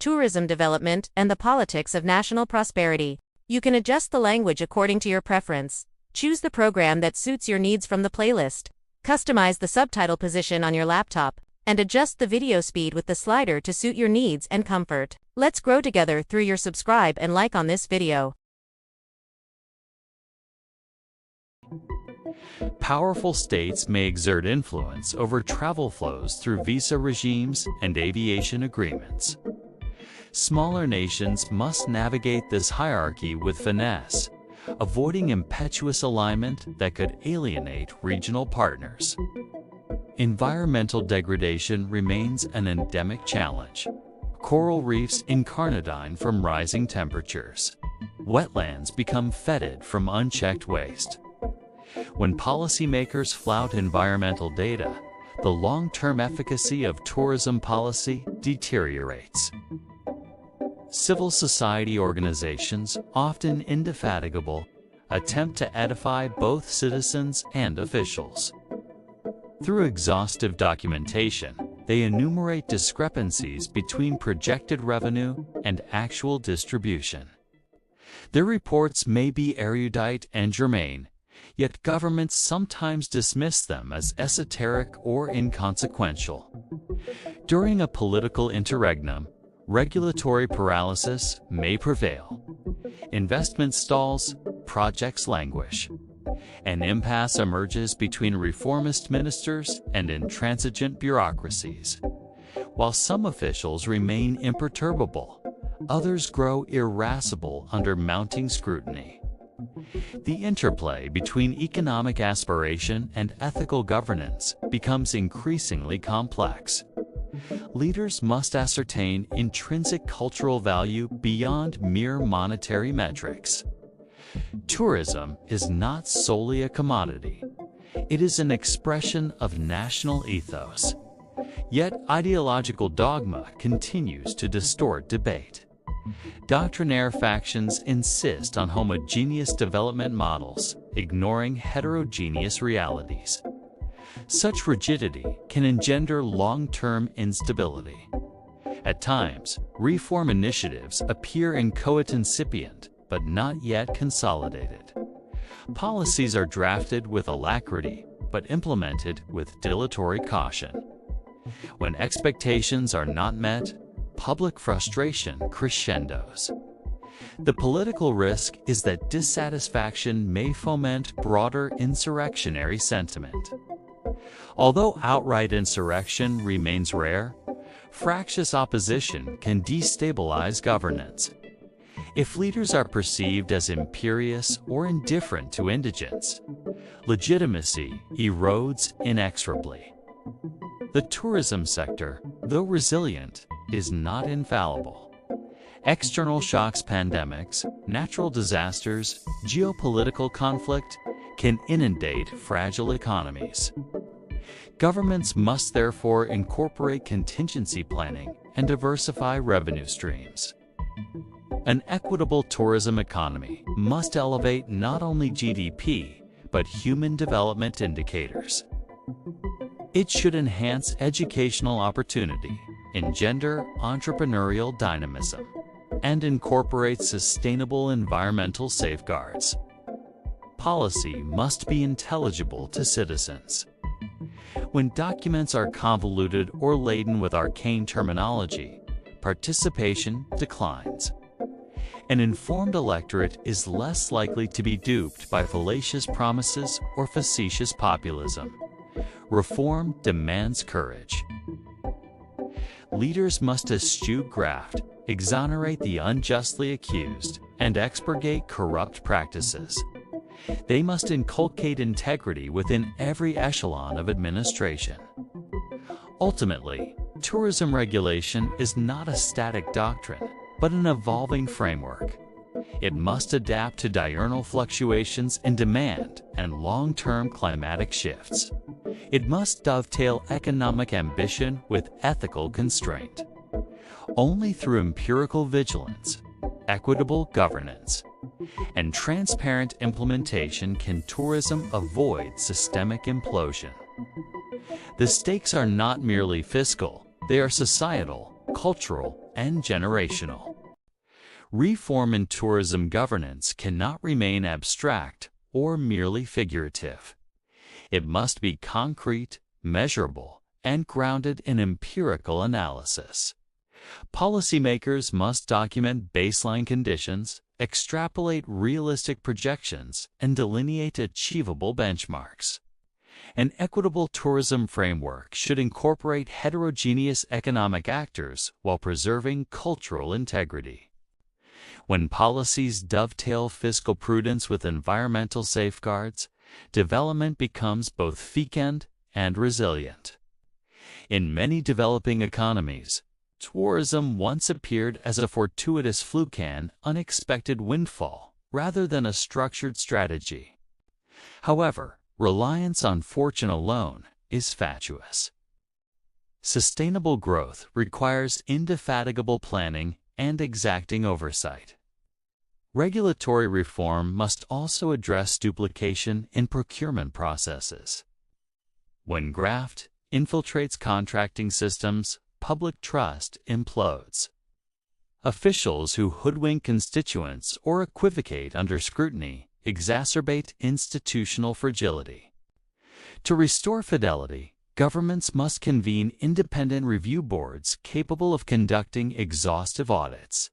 tourism development, and the politics of national prosperity. You can adjust the language according to your preference. Choose the program that suits your needs from the playlist. Customize the subtitle position on your laptop, and adjust the video speed with the slider to suit your needs and comfort. Let's grow together through your subscribe and like on this video. Powerful states may exert influence over travel flows through visa regimes and aviation agreements. Smaller nations must navigate this hierarchy with finesse, avoiding impetuous alignment that could alienate regional partners. Environmental degradation remains an endemic challenge. Coral reefs incarnadine from rising temperatures. Wetlands become fetid from unchecked waste. When policymakers flout environmental data, the long-term efficacy of tourism policy deteriorates. Civil society organizations, often indefatigable, attempt to edify both citizens and officials. Through exhaustive documentation, they enumerate discrepancies between projected revenue and actual distribution. Their reports may be erudite and germane, yet governments sometimes dismiss them as esoteric or inconsequential. During a political interregnum, regulatory paralysis may prevail. Investment stalls, projects languish. An impasse emerges between reformist ministers and intransigent bureaucracies. While some officials remain imperturbable, others grow irascible under mounting scrutiny. The interplay between economic aspiration and ethical governance becomes increasingly complex. Leaders must ascertain intrinsic cultural value beyond mere monetary metrics. Tourism is not solely a commodity. It is an expression of national ethos. Yet ideological dogma continues to distort debate. Doctrinaire factions insist on homogeneous development models, ignoring heterogeneous realities. Such rigidity can engender long-term instability. At times, reform initiatives appear inchoate incipient, but not yet consolidated. Policies are drafted with alacrity, but implemented with dilatory caution. When expectations are not met, public frustration crescendos. The political risk is that dissatisfaction may foment broader insurrectionary sentiment. Although outright insurrection remains rare, fractious opposition can destabilize governance. If leaders are perceived as imperious or indifferent to indigents, legitimacy erodes inexorably. The tourism sector, though resilient, is not infallible. External shocks, pandemics, natural disasters, geopolitical conflict can inundate fragile economies. Governments must therefore incorporate contingency planning and diversify revenue streams. An equitable tourism economy must elevate not only GDP, but human development indicators. It should enhance educational opportunity, engender entrepreneurial dynamism, and incorporate sustainable environmental safeguards. Policy must be intelligible to citizens. When documents are convoluted or laden with arcane terminology, participation declines. An informed electorate is less likely to be duped by fallacious promises or facetious populism. Reform demands courage. Leaders must eschew graft, exonerate the unjustly accused, and expurgate corrupt practices. They must inculcate integrity within every echelon of administration. Ultimately, tourism regulation is not a static doctrine, but an evolving framework. It must adapt to diurnal fluctuations in demand and long-term climatic shifts. It must dovetail economic ambition with ethical constraint. Only through empirical vigilance, equitable governance, and transparent implementation can tourism avoid systemic implosion. The stakes are not merely fiscal, they are societal, cultural, and generational. Reform in tourism governance cannot remain abstract or merely figurative. It must be concrete, measurable, and grounded in empirical analysis. Policymakers must document baseline conditions, extrapolate realistic projections, and delineate achievable benchmarks. An equitable tourism framework should incorporate heterogeneous economic actors while preserving cultural integrity. When policies dovetail fiscal prudence with environmental safeguards, development becomes both fecund and resilient. In many developing economies, tourism once appeared as a fortuitous fluke-an unexpected windfall rather than a structured strategy. However, reliance on fortune alone is fatuous. Sustainable growth requires indefatigable planning and exacting oversight. Regulatory reform must also address duplication in procurement processes. When graft infiltrates contracting systems, public trust implodes. Officials who hoodwink constituents or equivocate under scrutiny exacerbate institutional fragility. To restore fidelity, governments must convene independent review boards capable of conducting exhaustive audits.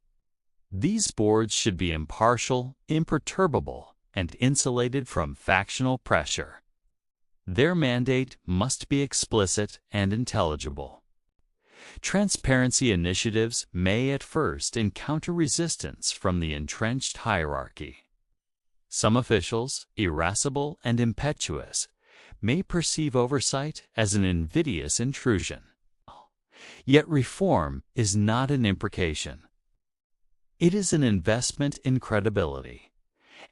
These boards should be impartial, imperturbable, and insulated from factional pressure. Their mandate must be explicit and intelligible. Transparency initiatives may at first encounter resistance from the entrenched hierarchy. Some officials, irascible and impetuous, may perceive oversight as an invidious intrusion. Yet reform is not an imprecation. It is an investment in credibility.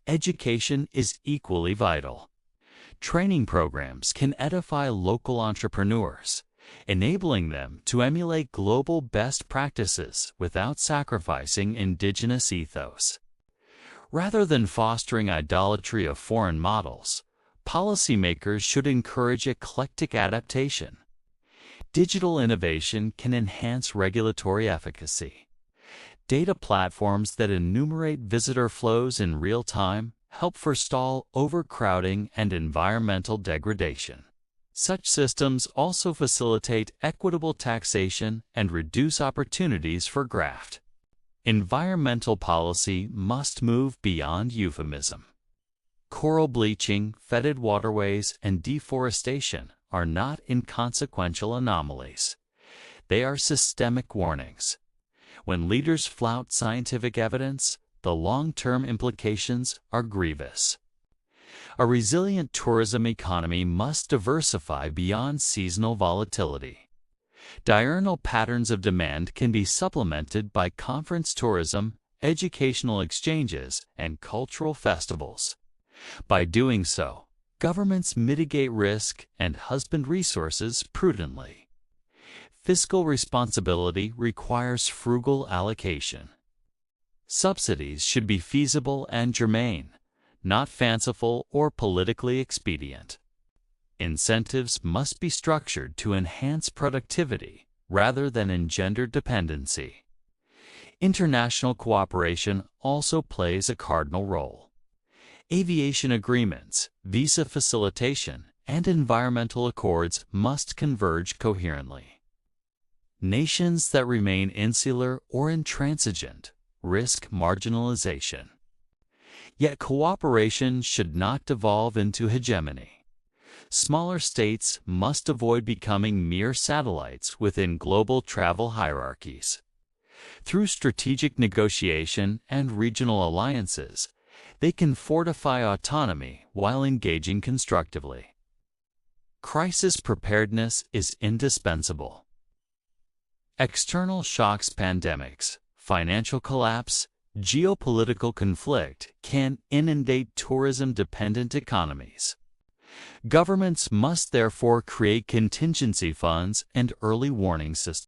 Education is equally vital. Training programs can edify local entrepreneurs, enabling them to emulate global best practices without sacrificing indigenous ethos. Rather than fostering idolatry of foreign models, policymakers should encourage eclectic adaptation. Digital innovation can enhance regulatory efficacy. Data platforms that enumerate visitor flows in real time help forestall overcrowding and environmental degradation. Such systems also facilitate equitable taxation and reduce opportunities for graft. Environmental policy must move beyond euphemism. Coral bleaching, fetid waterways, and deforestation are not inconsequential anomalies. They are systemic warnings. When leaders flout scientific evidence, the long-term implications are grievous. A resilient tourism economy must diversify beyond seasonal volatility. Diurnal patterns of demand can be supplemented by conference tourism, educational exchanges, and cultural festivals. By doing so, governments mitigate risk and husband resources prudently. Fiscal responsibility requires frugal allocation. Subsidies should be feasible and germane, not fanciful or politically expedient. Incentives must be structured to enhance productivity rather than engender dependency. International cooperation also plays a cardinal role. Aviation agreements, visa facilitation, and environmental accords must converge coherently. Nations that remain insular or intransigent risk marginalization. Yet cooperation should not devolve into hegemony. Smaller states must avoid becoming mere satellites within global travel hierarchies. Through strategic negotiation and regional alliances, they can fortify autonomy while engaging constructively. Crisis preparedness is indispensable. External shocks, pandemics, financial collapse, geopolitical conflict can inundate tourism-dependent economies. Governments must therefore create contingency funds and early warning systems.